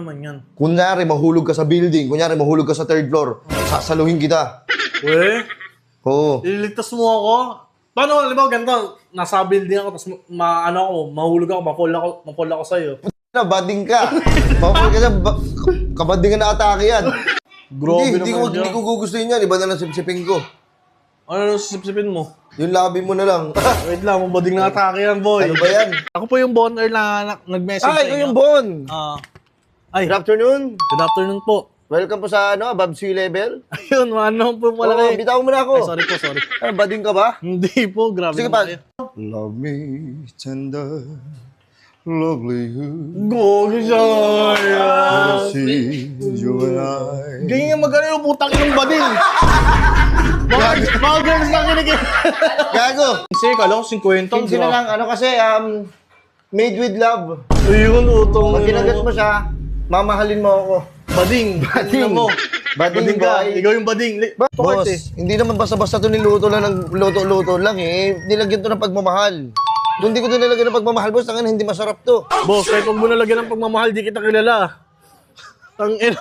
naman yan? Kunyari, mahulog ka sa building. Kunyari, mahulog ka sa third floor. Sasaluhin kita. We? Oo. Ililigtas mo ako? Paano, di ba, ganito, nasa building ako, tapos mahulog ako, mapol ako sa'yo. Na, bading ka. Mapapal ka na, kabading ka na atake yan. Grabe Hindi naman ko gugustuhin yan. Iba na lang sipsipin ko. Ano sipsipin mo? Yung labi mo na lang. Wait lang, mabading na atake yan, boy. Ano ba yan? Ako po yung boner na nag-message sa Ikaw inyo. yung Bon. Ay, Good afternoon. good afternoon po. Welcome po sa Above Sea Level. Ayun, ano po pala Oo, kayo. bitaw mo na Ay, ako. sorry po, sorry. Bading ka ba? Hindi po, grabe Sige naman pa. kayo. Love me tender, lovely you. Gogi siya. See you and I. Ganyan magano yung putang inong bading. Mga girls na kinikip. Gago. Kasi, kala ko 50. 15 na lang. Ano kasi, made with love. Ayun, utong. Pag kinagat mo siya, mamahalin mo ako. Bading. Bading. Ano mo? Bading ka. boy. Ikaw yung bading. Boss, hindi naman basta-basta ito niluto lang ng luto-luto lang eh. Nilagyan to ng pagmamahal. Kung hindi ko ito nilagyan ng pagmamahal, boss, tangan hindi masarap to. Boss, kahit huwag mo nalagyan ng pagmamahal, di kita kilala. Ang ina.